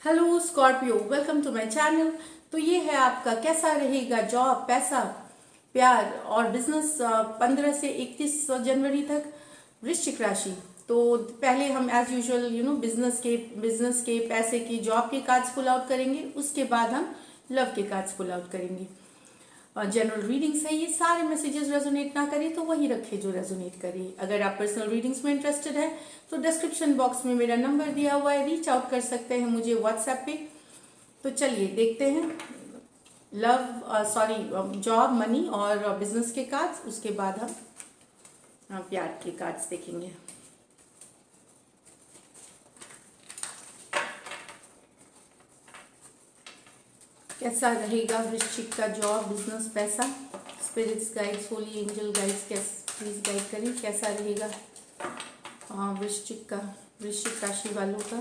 Hello Scorpio, welcome to my channel. तो ये है आपका कैसा रहेगा जॉब, पैसा, प्यार और बिजनेस 15 से 31 जनवरी तक। वृश्चिक राशि। तो पहले हम एज यूजुअल बिजनेस के पैसे की, जॉब के कार्ड्स पुल आउट करेंगे। उसके बाद हम लव के कार्ड्स पुल आउट करेंगे। जनरल रीडिंग्स है, ये सारे मैसेजेस रेजोनेट ना करें तो वही रखे जो रेजोनेट करे। अगर आप पर्सनल रीडिंग्स में इंटरेस्टेड है तो डिस्क्रिप्शन बॉक्स में मेरा नंबर दिया हुआ है, रीच आउट कर सकते हैं मुझे व्हाट्सएप पे। तो चलिए देखते हैं जॉब, मनी और बिजनेस के कार्ड्स। उसके बाद हम प्यार के कार्ड्स देखेंगे। कैसा रहेगा वृश्चिक का जॉब, बिजनेस, पैसा। Spirits, guides, holy angel guides please guide करें, कैसा रहेगा वृश्चिक राशि वालों का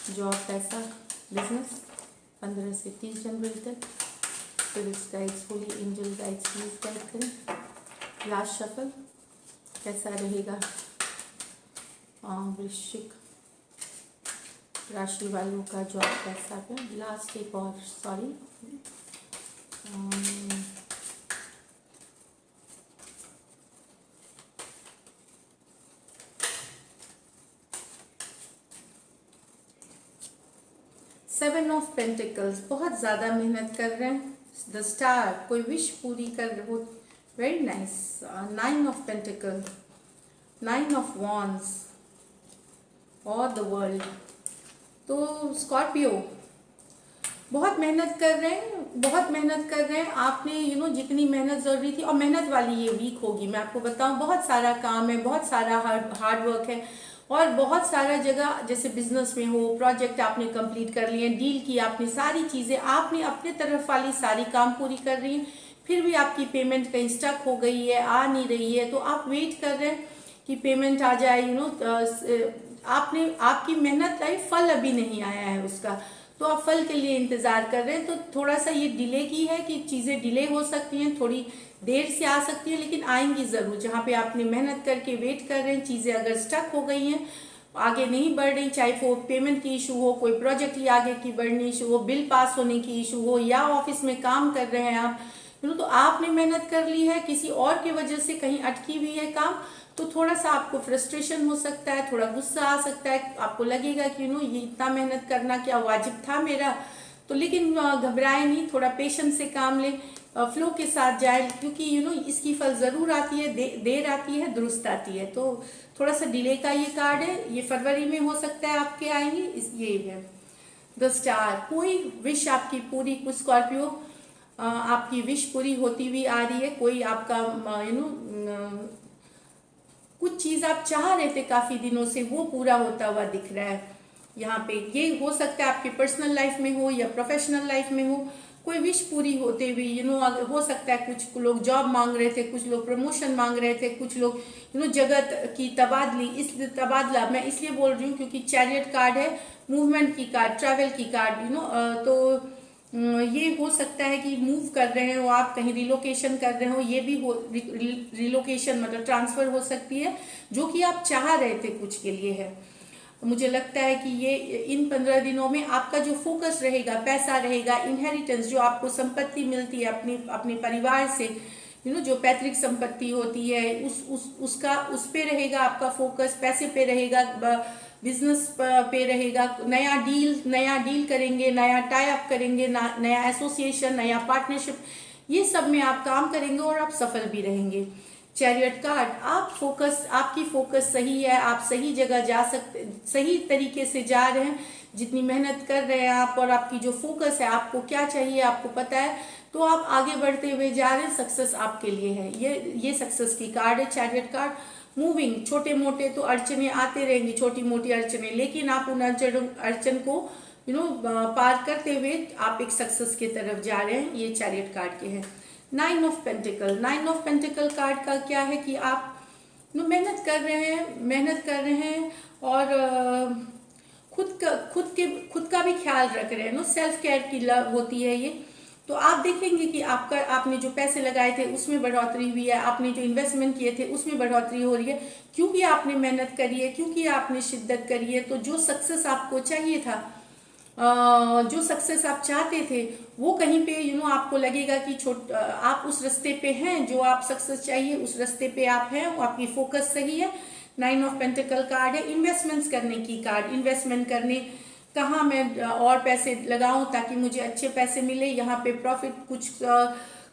जॉब, पैसा, बिजनेस 15 से 30 जनवरी तक। Spirits, guides, holy angel guides please guide करें। लास्ट शफल, कैसा रहेगा वृश्चिक राशि वालों का जॉब, पैसा पे। लास्ट एक और सॉरी 7 ऑफ पेंटिकल्स, बहुत ज़्यादा मेहनत कर रहे हैं। द स्टार, कोई विश पूरी कर रहे हो, very nice. 9 of pentacle, 9 of wands और द वर्ल्ड। तो स्कॉर्पियो बहुत मेहनत कर रहे हैं आपने जितनी मेहनत ज़रूरी थी, और मेहनत वाली ये वीक होगी। मैं आपको बताऊं, बहुत सारा काम है, बहुत सारा हार्ड वर्क है, और बहुत सारा जगह जैसे बिजनेस में हो, प्रोजेक्ट आपने कंप्लीट कर लिए, डील की आपने, सारी चीज़ें आपने अपने तरफ वाली सारी काम पूरी कर रही हैं, फिर भी आपकी पेमेंट कहीं स्टक हो गई है, आ नहीं रही है। तो आप वेट कर रहे हैं कि पेमेंट आ जाए। आपकी मेहनत का फल अभी नहीं आया है उसका, तो आप फल के लिए इंतजार कर रहे हैं। तो थोड़ा सा ये डिले की है कि चीज़ें डिले हो सकती हैं, थोड़ी देर से आ सकती है, लेकिन आएंगी ज़रूर। जहाँ पे आपने मेहनत करके वेट कर रहे हैं, चीज़ें अगर स्टक हो गई हैं, आगे नहीं बढ़ रही, चाहे वो पेमेंट की इशू हो, कोई प्रोजेक्ट की आगे की बढ़नी इशू हो, बिल पास होने की इशू हो, या ऑफिस में काम कर रहे हैं आप, तो आपने मेहनत कर ली है, किसी और की वजह से कहीं अटकी हुई है काम, तो थोड़ा सा आपको फ्रस्ट्रेशन हो सकता है, थोड़ा गुस्सा आ सकता है, आपको लगेगा कि ये इतना मेहनत करना क्या वाजिब था मेरा। तो लेकिन घबराए नहीं, थोड़ा पेशेंस से काम ले, फ्लो के साथ जाए, क्योंकि इसकी फल जरूर आती है, देर आती है, दुरुस्त आती है। तो थोड़ा सा डिले का ये कार्ड है, ये फरवरी में हो सकता है आपके आएंगे, ये है द स्टार। कोई विश आपकी पूरी, कुछ स्कॉर्पियो आपकी विश पूरी होती हुई आ रही है। कोई आपका कुछ चीज आप चाह रहे थे काफी दिनों से, वो पूरा होता हुआ दिख रहा है यहाँ पे। ये हो सकता है आपकी पर्सनल लाइफ में हो या प्रोफेशनल लाइफ में हो, कोई विश पूरी होते हुए हो सकता है। कुछ लोग जॉब मांग रहे थे, कुछ लोग प्रमोशन मांग रहे थे, कुछ लोग जगत की तबादली, इस तबादला मैं इसलिए बोल रही हूँ क्योंकि चैरियट कार्ड है, मूवमेंट की कार्ड, ट्रैवल की कार्ड। तो ये हो सकता है कि मूव कर रहे हो आप, कहीं रिलोकेशन कर रहे हो, ये भी हो, रिलोकेशन मतलब ट्रांसफर हो सकती है, जो कि आप चाह रहे थे कुछ के लिए है। मुझे लगता है कि ये इन 15 दिनों में आपका जो फोकस रहेगा, पैसा रहेगा, इनहेरिटेंस, जो आपको संपत्ति मिलती है अपने परिवार से, जो पैतृक संपत्ति होती है, उस पे रहेगा आपका फोकस, पैसे पे रहेगा, बिजनेस पे रहेगा। नया डील करेंगे, नया टाई अप करेंगे, नया एसोसिएशन, नया पार्टनरशिप, ये सब में आप काम करेंगे और आप सफल भी रहेंगे। चैरियट कार्ड, आपकी फोकस सही है, आप सही जगह जा सकते, सही तरीके से जा रहे हैं, जितनी मेहनत कर रहे हैं आप, और आपकी जो फोकस है, आपको क्या चाहिए आपको पता है, तो आप आगे बढ़ते हुए जा रहे हैं, सक्सेस आपके लिए है। ये सक्सेस की कार्ड है चैरियट कार्ड। मूविंग, छोटे मोटे तो अड़चने आते रहेंगी, छोटी मोटी अड़चने, लेकिन आप उन अड़चन को पार करते हुए आप एक सक्सेस की तरफ जा रहे हैं, ये चैरियट कार्ड के हैं। 9 ऑफ पेंटिकल कार्ड का क्या है कि आप मेहनत कर रहे हैं और खुद का भी ख्याल रख रहे हैं। सेल्फ केयर की लव होती है ये। तो आप देखेंगे कि आपने जो पैसे लगाए थे उसमें बढ़ोतरी हुई है, आपने जो इन्वेस्टमेंट किए थे उसमें बढ़ोतरी हो रही है, क्योंकि आपने मेहनत करी है, क्योंकि आपने शिद्दत करी है। तो जो सक्सेस आपको चाहिए था जो सक्सेस आप चाहते थे वो कहीं पे आपको लगेगा कि आप उस रास्ते पे हैं, जो आप सक्सेस चाहिए उस रास्ते पे आप हैं, आपकी फोकस सही है। 9 ऑफ पेंटिकल कार्ड है इन्वेस्टमेंट्स करने की कार्ड। इन्वेस्टमेंट करने कहाँ मैं और पैसे लगाऊं ताकि मुझे अच्छे पैसे मिले। यहाँ पे प्रॉफिट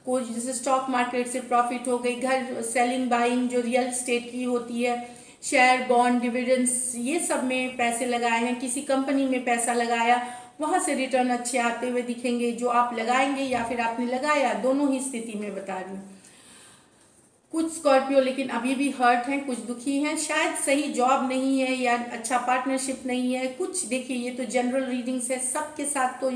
कुछ जैसे स्टॉक मार्केट से प्रॉफिट हो गई, घर सेलिंग बाइंग जो रियल एस्टेट की होती है, शेयर बॉन्ड डिविडेंड्स, ये सब में पैसे लगाए हैं, किसी कंपनी में पैसा लगाया, वहां से रिटर्न अच्छे आते हुए दिखेंगे। जो आप लगाएंगे या फिर आपने लगाया, दोनों ही स्थिति में बता रही हूँ। कुछ स्कॉर्पियो लेकिन अभी भी हर्ट हैं, कुछ दुखी हैं, शायद सही जॉब नहीं है या अच्छा पार्टनरशिप नहीं है कुछ। देखिए ये तो जनरल रीडिंग्स है, सबके साथ तो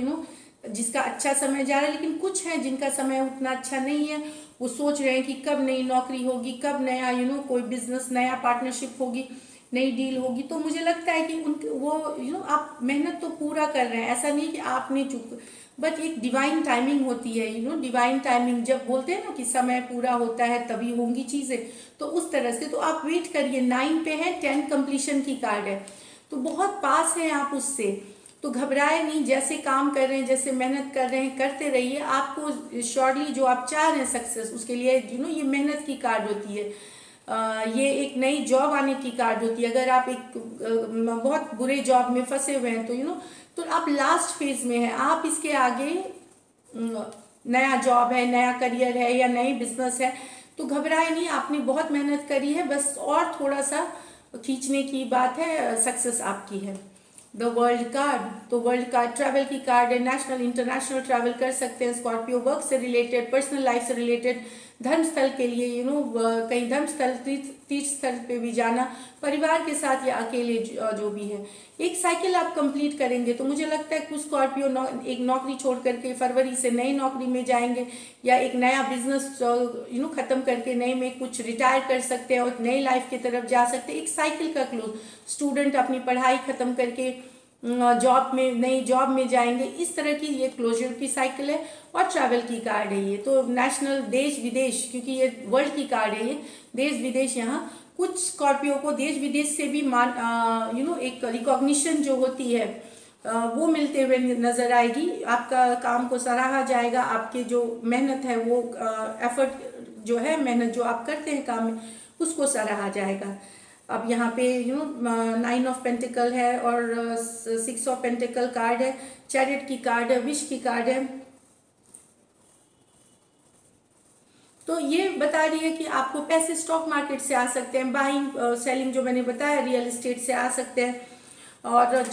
जिसका अच्छा समय जा रहा है, लेकिन कुछ है जिनका समय उतना अच्छा नहीं है। वो सोच रहे हैं कि कब नई नौकरी होगी, कब नया कोई बिजनेस, नया पार्टनरशिप होगी, नई डील होगी। तो मुझे लगता है कि उनके वो आप मेहनत तो पूरा कर रहे हैं, ऐसा नहीं कि आपने चूक, बट एक डिवाइन टाइमिंग होती है। डिवाइन टाइमिंग जब बोलते हैं ना कि समय पूरा होता है तभी होंगी चीजें, तो उस तरह से तो आप वेट करिए। 9 पे है, 10 कंप्लीशन की कार्ड है, तो बहुत पास है आप उससे। तो घबराए नहीं, जैसे काम कर रहे हैं, जैसे मेहनत कर रहे हैं, करते रहिए। आपको श्योरली जो आप चाह रहे हैं सक्सेस, उसके लिए ये मेहनत की कार्ड होती है। ये एक नई जॉब आने की कार्ड होती है। अगर आप एक बहुत बुरे जॉब में फंसे हुए हैं तो आप लास्ट फेज में हैं। आप इसके आगे नया जॉब है, नया करियर है या नई बिजनेस है, तो घबराए नहीं। आपने बहुत मेहनत करी है, बस और थोड़ा सा खींचने की बात है, सक्सेस आपकी है। द वर्ल्ड कार्ड, तो वर्ल्ड कार्ड ट्रैवल की कार्ड है। नेशनल इंटरनेशनल ट्रैवल कर सकते हैं स्कॉर्पियो, वर्क से रिलेटेड, पर्सनल लाइफ से रिलेटेड, धर्म स्थल के लिए कहीं धर्म स्थल, तीर्थ स्थल पे भी जाना, परिवार के साथ या अकेले जो भी है। एक साइकिल आप कंप्लीट करेंगे, तो मुझे लगता है कुछ स्कॉर्पियो एक नौकरी छोड़ करके फरवरी से नई नौकरी में जाएंगे, या एक नया बिजनेस खत्म करके नए में कुछ रिटायर कर सकते हैं और नई लाइफ की तरफ जा सकते हैं। एक साइकिल का क्लोज, स्टूडेंट अपनी पढ़ाई खत्म करके जॉब में, नई जॉब में जाएंगे, इस तरह की ये क्लोजर की साइकिल है। और ट्रैवल की कार्ड है ये, तो नेशनल, देश विदेश, क्योंकि ये वर्ल्ड की कार्ड है, ये देश विदेश, यहाँ कुछ स्कॉर्पियो को देश विदेश से भी एक रिकॉग्निशन जो होती है वो मिलते हुए नजर आएगी। आपका काम को सराहा जाएगा, आपके जो मेहनत है वो एफर्ट जो है, मेहनत जो आप करते हैं काम में, उसको सराहा जाएगा। अब यहाँ पे 9 ऑफ पेंटिकल है और 6 ऑफ पेंटिकल कार्ड है, चैरिट की कार्ड है, विश की कार्ड है। तो ये बता रही है कि आपको पैसे स्टॉक मार्केट से आ सकते हैं, बाइंग सेलिंग जो मैंने बताया, रियल एस्टेट से आ सकते हैं, और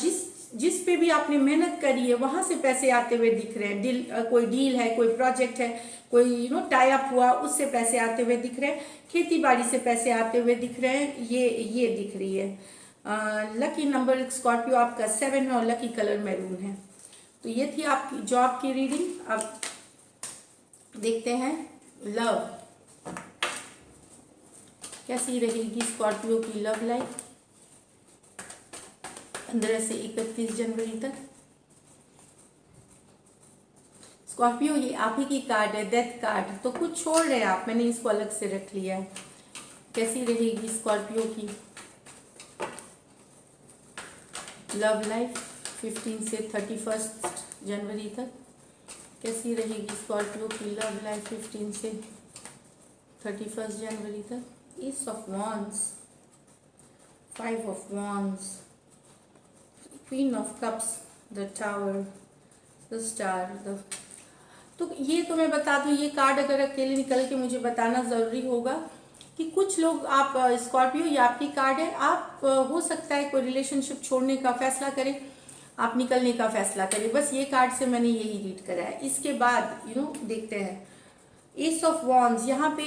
जिस पे भी आपने मेहनत करी है वहां से पैसे आते हुए दिख रहे हैं। कोई डील है, कोई प्रोजेक्ट है, कोई टाई अप हुआ, उससे पैसे आते हुए दिख रहे हैं, खेती बाड़ी से पैसे आते हुए दिख रहे हैं, ये दिख रही है। लकी नंबर स्कॉर्पियो आपका 7 है और लकी कलर मैरून है। तो ये थी आपकी जॉब की रीडिंग। अब देखते हैं लव, कैसी रहेगी स्कॉर्पियो की लव लाइफ 15 से 31 जनवरी तक। स्कॉर्पियो ये आप ही की कार्ड है, डेथ कार्ड, तो कुछ छोड़ रहे हैं आप, मैंने इसको अलग से रख लिया है। कैसी रहेगी स्कॉर्पियो की लव लाइफ 15 से 31 जनवरी तक। कैसी रहेगी स्कॉर्पियो की लव लाइफ 15 से 31 जनवरी तक। S of wands, 5 of wands, queen of cups, the tower, the star. तो ये तो मैं बता दूं, ये कार्ड अगर अकेले निकल के मुझे बताना जरूरी होगा कि कुछ लोग, आप स्कॉर्पियो ये आपकी कार्ड है, आप हो सकता है कोई रिलेशनशिप छोड़ने का फैसला करें, आप निकलने का फैसला करें। बस ये कार्ड से मैंने यही रीड करा है। इसके बाद देखते हैं एस ऑफ वॉन्ड्स, यहाँ पे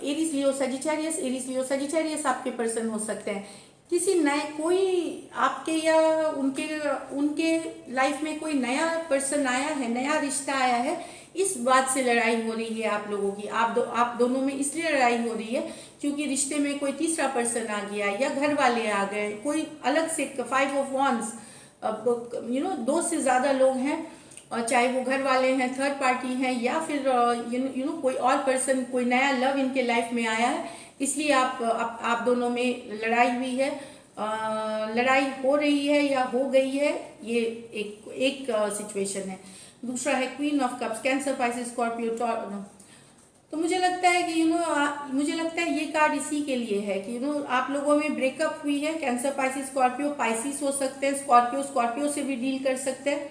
Aries Leo Sagittarius, Aries Leo Sagittarius आपके पर्सन हो सकते हैं। किसी नए, कोई आपके या उनके लाइफ में कोई नया पर्सन आया है, नया रिश्ता आया है, इस बात से लड़ाई हो रही है आप लोगों की। आप दोनों में इसलिए लड़ाई हो रही है क्योंकि रिश्ते में कोई तीसरा पर्सन आ गया या घर वाले आ गए, कोई अलग से। 5 ऑफ वॉन्ड्स, दो से ज्यादा लोग हैं, और चाहे वो घर वाले हैं, थर्ड पार्टी हैं, या फिर कोई और पर्सन, कोई नया लव इनके लाइफ में आया है, इसलिए आप दोनों में लड़ाई हुई है। लड़ाई हो रही है या हो गई है, ये एक सिचुएशन है। दूसरा है queen of cups, cancer, Pisces, Scorpio, तो मुझे लगता है कि मुझे लगता है ये कार्ड इसी के लिए है कि आप लोगों में ब्रेकअप हुई है। कैंसर, पाइसेस, स्कॉर्पियो, पाइसिस हो सकते हैं, स्कॉर्पियो से भी डील कर सकते हैं।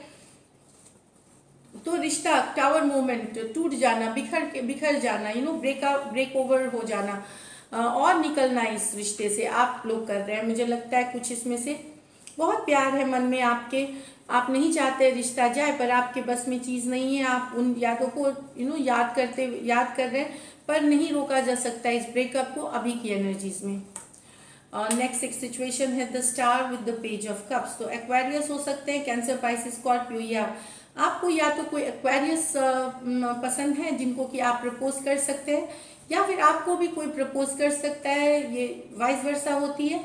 तो रिश्ता, टावर मूवमेंट, टूट जाना, बिखर जाना, ब्रेक ओवर हो जाना, और निकलना इस रिश्ते से आप लोग कर रहे हैं। मुझे लगता है कुछ इसमें से बहुत प्यार है मन में आपके, आप नहीं चाहते रिश्ता जाए, पर आपके बस में चीज़ नहीं है। आप उन यादों को याद कर रहे हैं, पर नहीं रोका जा सकता इस ब्रेकअप को अभी की एनर्जीज में। नेक्स्ट एक सिचुएशन है the star with the page of cups. तो एक्वेरियस हो सकते हैं, कैंसर, पाइसेस, स्कॉर्पियो, या आपको या तो कोई एक्वेरियस पसंद है जिनको कि आप प्रपोज कर सकते हैं, या फिर आपको भी कोई प्रपोज कर सकता है, ये वाइस वर्सा होती है।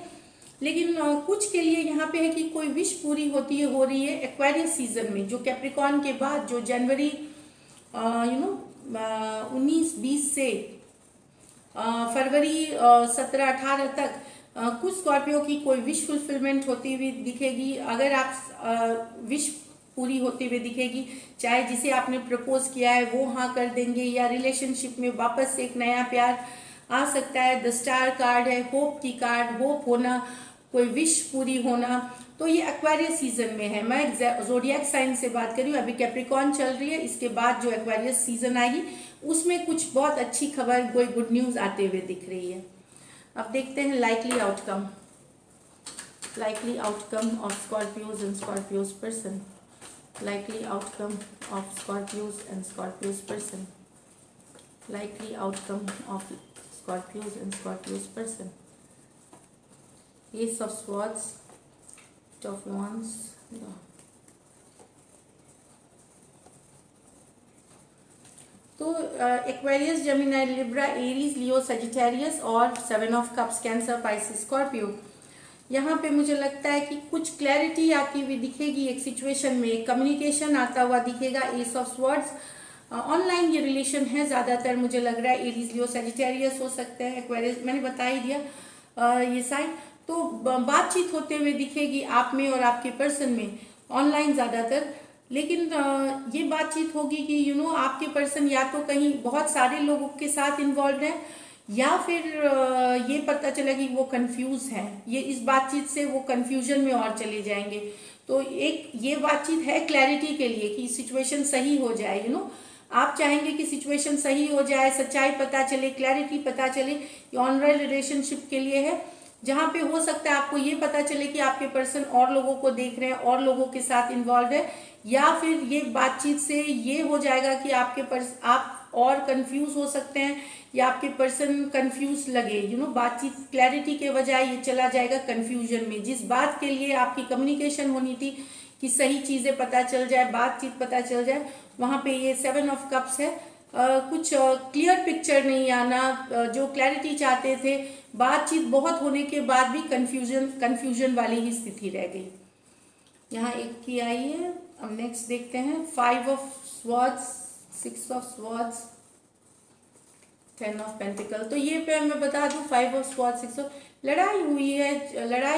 लेकिन कुछ के लिए यहाँ पे है कि कोई विश पूरी हो रही है एक्वेरियस सीजन में, जो कैप्रिकॉर्न के बाद, जो जनवरी 19-20 से फरवरी 17-18 तक कुछ स्कॉर्पियो की कोई विश फुलफिलमेंट होती हुई दिखेगी। अगर आप विश पूरी होती हुई दिखेगी, चाहे जिसे आपने प्रपोज किया है वो हाँ कर देंगे, या रिलेशनशिप में वापस से एक नया प्यार आ सकता है। द स्टार कार्ड है, होप की कार्ड, होप होना, कोई विश पूरी होना। तो ये एक्वेरियस सीजन में है। मैं जोडियक साइन से बात कर रही हूँ, अभी कैप्रिकॉर्न चल रही है, इसके बाद जो एक्वेरियस सीजन आएगी उसमें कुछ बहुत अच्छी खबर, कोई गुड न्यूज आते हुए दिख रही है। अब देखते हैं likely outcome of Scorpios and Scorpios person. Likely outcome of Scorpios and Scorpios person. Likely outcome of Scorpios and Scorpios person. Ace of Swords, Eight of Wands. तो एक्वेरियस, जेमिनी, लिब्रा, एरीज, लियो, Sagittarius और 7 of cups, cancer, Pisces, Scorpio. यहाँ पे मुझे लगता है कि कुछ clarity आती हुई दिखेगी एक सिचुएशन में, कम्युनिकेशन आता हुआ दिखेगा। एस ऑफ स्वर्ड्स, ऑनलाइन ये रिलेशन है ज़्यादातर, मुझे लग रहा है एरीज, लियो, सजिटेरियस हो सकते हैं, एक्वेरियस मैंने बता ही दिया ये साइन। तो बातचीत होते हुए दिखेगी आप में और आपके पर्सन में, ऑनलाइन ज़्यादातर। लेकिन ये बातचीत होगी कि आपके पर्सन या तो कहीं बहुत सारे लोगों के साथ इन्वॉल्व है, या फिर ये पता चला कि वो कंफ्यूज है। ये इस बातचीत से वो कंफ्यूजन में और चले जाएंगे। तो एक ये बातचीत है क्लैरिटी के लिए कि सिचुएशन सही हो जाए। आप चाहेंगे कि सिचुएशन सही हो जाए, सच्चाई पता चले, क्लैरिटी पता चले। ये ऑनलाइन रिलेशनशिप के लिए है, जहाँ पे हो सकता है आपको ये पता चले कि आपके पर्सन और लोगों को देख रहे हैं, और लोगों के साथ इन्वॉल्व है, या फिर ये बातचीत से ये हो जाएगा कि आप और कंफ्यूज हो सकते हैं, या आपके पर्सन कंफ्यूज लगे। बातचीत क्लैरिटी के बजाय ये चला जाएगा कंफ्यूजन में। जिस बात के लिए आपकी कम्युनिकेशन होनी थी कि सही चीज़ें पता चल जाए, बातचीत पता चल जाए, वहाँ पे ये 7 ऑफ कप्स है। कुछ क्लियर पिक्चर नहीं आना, जो क्लैरिटी चाहते थे, बातचीत बहुत होने के बाद भी कंफ्यूजन वाली ही स्थिति रह गई। यहाँ एक की आई है। अब नेक्स्ट देखते हैं 5 of swords, 6 of swords, 10 of pentacle. तो ये पे मैं बता दूं 5 ऑफ स्वॉर्ड्स, 6 ऑफ, लड़ाई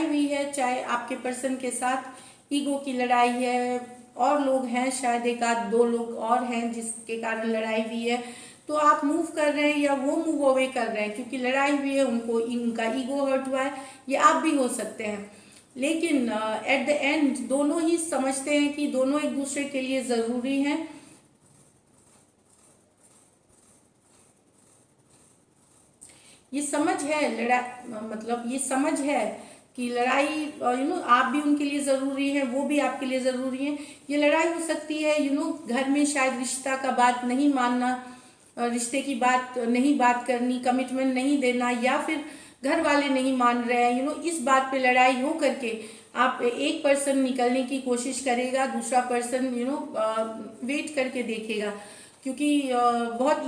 हुई है, चाहे आपके पर्सन के साथ ईगो की लड़ाई है, और लोग हैं, शायद एक आध 2 लोग और हैं जिसके कारण लड़ाई हुई है। तो आप मूव कर रहे हैं या वो मूव अवे कर रहे हैं, क्योंकि लड़ाई हुई है, उनका ईगो हर्ट हुआ है, ये आप भी हो सकते हैं। लेकिन एट द एंड दोनों ही समझते हैं कि दोनों एक दूसरे के लिए ज़रूरी हैं। ये समझ है मतलब ये समझ है कि लड़ाई आप भी उनके लिए ज़रूरी है, वो भी आपके लिए ज़रूरी है। ये लड़ाई हो सकती है घर में, शायद रिश्ता का बात नहीं मानना, रिश्ते की बात नहीं बात करनी, कमिटमेंट नहीं देना, या फिर घर वाले नहीं मान रहे हैं। इस बात पे लड़ाई हो करके आप एक पर्सन निकलने की कोशिश करेगा, दूसरा पर्सन वेट करके देखेगा, क्योंकि बहुत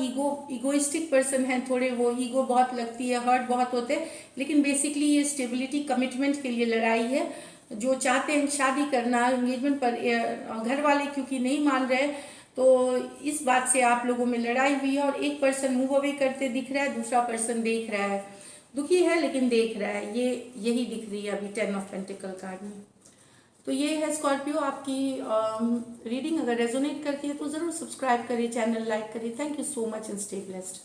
ईगोइस्टिक पर्सन है थोड़े, वो ईगो बहुत लगती है, हर्ट बहुत होते हैं। लेकिन बेसिकली ये स्टेबिलिटी, कमिटमेंट के लिए लड़ाई है। जो चाहते हैं शादी करना, एंगेजमेंट पर, घर वाले क्योंकि नहीं मान रहे, तो इस बात से आप लोगों में लड़ाई हुई है। और एक पर्सन मूव अवे करते दिख रहा है, दूसरा पर्सन देख रहा है। दुखी है लेकिन देख रहा है, ये यही दिख रही है अभी 10 ऑफ पेंटिकल कार्ड में। तो ये है स्कॉर्पियो आपकी रीडिंग। अगर रेजोनेट करती है तो ज़रूर सब्सक्राइब करिए, चैनल लाइक करिए। Thank you so much and stay blessed.